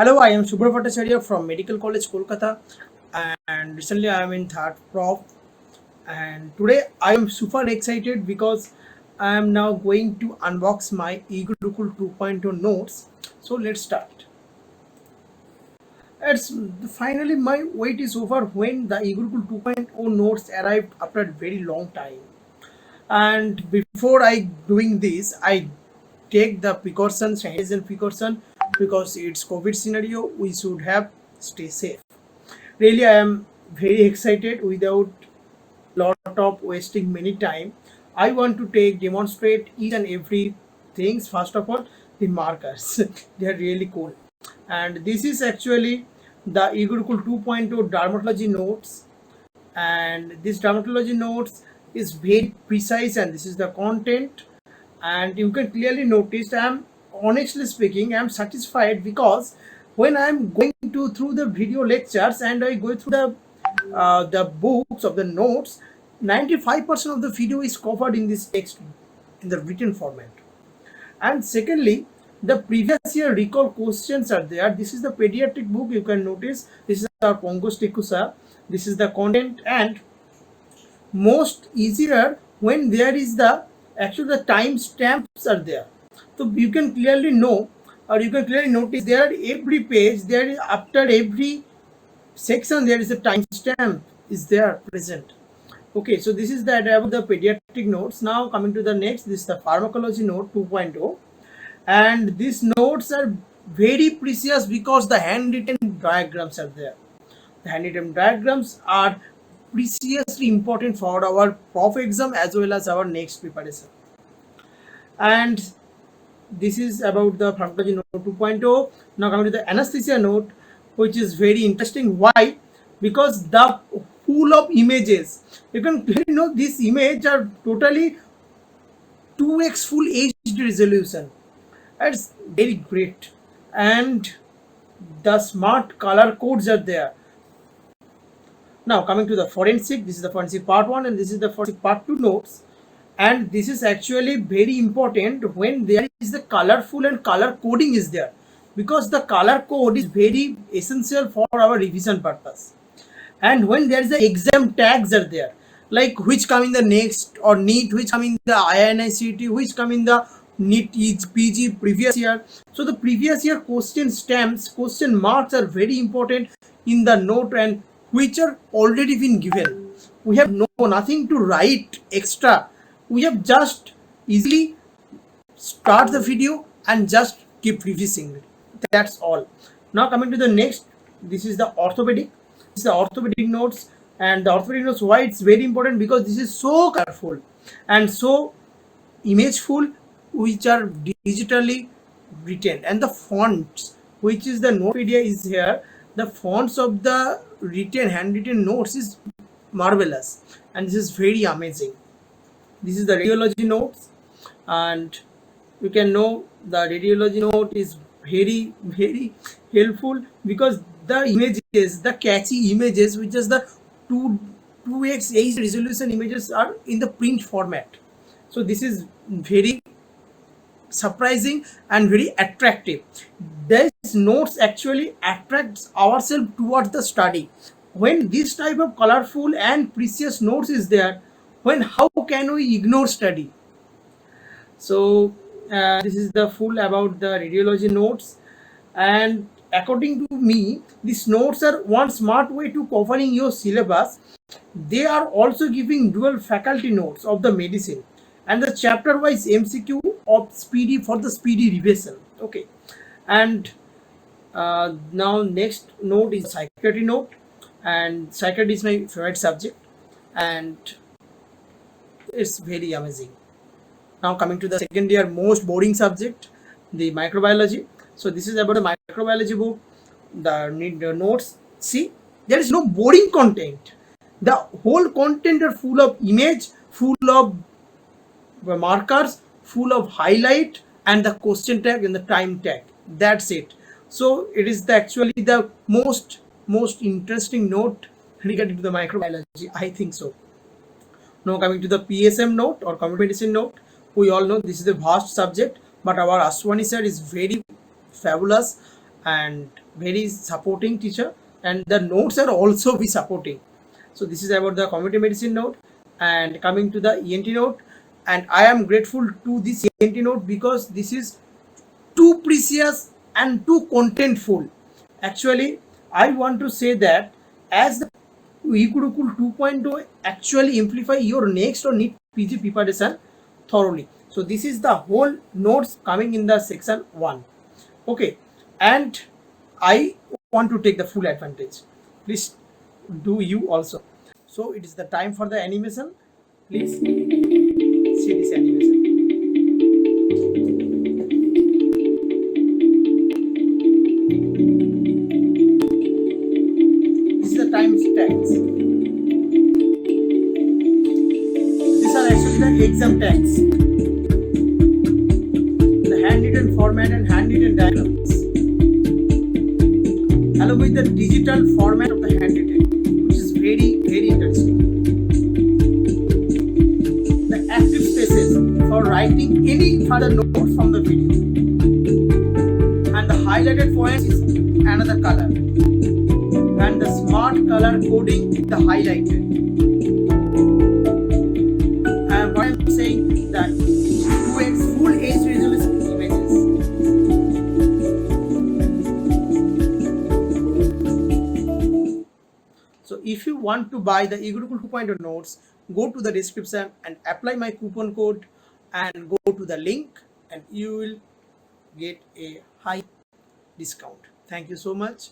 Hello, I am Subhra Bhattacharya from Medical College, Kolkata, and recently I am in third prof. And today I am super excited because I am now going to unbox my eGurukul 2.0 notes. So let's start. It's finally my wait is over when the eGurukul 2.0 notes arrived after a very long time. And before I doing this, I take the precautions, sanitization precaution, because it's COVID scenario. We should have stay safe. Really, I am very excited. Without lot of wasting many time, I want to demonstrate each and every things. First of all, the markers. They are really cool, and this is actually the eGurukul 2.0 dermatology notes, and this dermatology notes is very precise, and this is the content. And you can clearly notice, I'm honestly speaking, I'm satisfied because when I'm going to through the video lectures and I go through the books of the notes, 95% of the video is covered in this text, in the written format. And secondly, the previous year recall questions are there. This is the pediatric book. You can notice this is our Pongos Tekusa. This is the content, and most easier when there is the actually the time stamps are there. So you can clearly know, or you can clearly notice, there every page, there is after every section there is a time stamp is there present. Okay, so this is that about the pediatric notes. Now coming to the next, this is the pharmacology note 2.0, and these notes are very precious because the handwritten diagrams are there. The handwritten diagrams are preciously important for our prof exam as well as our next preparation. And this is about the pharmacology note 2.0. Now coming to the anesthesia note, which is very interesting. Why? Because the full of images, you can clearly know these images are totally 2x full HD resolution. That's very great. And the smart color codes are there. Now coming to the forensic, this is the forensic part 1 and this is the forensic part 2 notes. And this is actually very important when there is the colorful and color coding is there, because the color code is very essential for our revision purpose. And when there is the exam tags are there, like which come in the next or NEET, which come in the INICT, which come in the NEET PG previous year. So the previous year question stamps, question marks are very important in the note, and which are already been given. We have nothing to write extra. We have just easily start the video and just keep revising it. That's all. Now coming to the next, this is the orthopedic. This is the orthopedic notes, and the orthopedic notes, why it's very important, because this is so colorful and so imageful, which are digitally written, and the fonts, which is the Notepedia is here. The fonts of the written handwritten notes is marvelous, and this is very amazing. This is the radiology notes, and you can know the radiology note is very helpful because the images, the catchy images, which is the 2x HD resolution images, are in the print format. So this is very surprising and very attractive. These notes actually attracts ourselves towards the study. When this type of colorful and precious notes is there, when how can we ignore study? So this is the full about the radiology notes, and according to me, these notes are one smart way to covering your syllabus. They are also giving dual faculty notes of the medicine and the chapter wise MCQ of speedy for the speedy revision. Okay, and now next note is psychiatry note, and psychiatry is my favorite subject, and it's very amazing. Now coming to the second year most boring subject, the microbiology. So this is about the microbiology book. The notes. See, there is no boring content. The whole content are full of image, full of markers, full of highlight, and the question tag and the time tag. That's it. So it is actually the most interesting note regarding to the microbiology, I think so. Now coming to the PSM note or community medicine note, we all know this is a vast subject, but our Aswani sir is very fabulous, and very supporting teacher, and the notes are also be supporting. So this is about the community medicine note. And coming to the ENT note, and I am grateful to this ENT note because this is too precious and too contentful. Actually, I want to say that as the eGurukul 2.0 actually amplify your next or NEET PG preparation thoroughly. So this is the whole notes coming in the section 1. Okay, and I want to take the full advantage. Please do you also. So it is the time for the animation. Please see this animation. This is the time tags. These are actually the exam tags. The handwritten format and handwritten diagrams, along with the digital format of the handwritten, which is very interesting. The active spaces for writing any further note from the video, and the highlighted points is another color, and the smart color coding is the highlighted. And what I'm saying that 2x full HD resolution images. So if you want to buy the eGurukul 2.0 notes, go to the description and apply my coupon code and go to the link, and you will get a high discount. Thank you so much.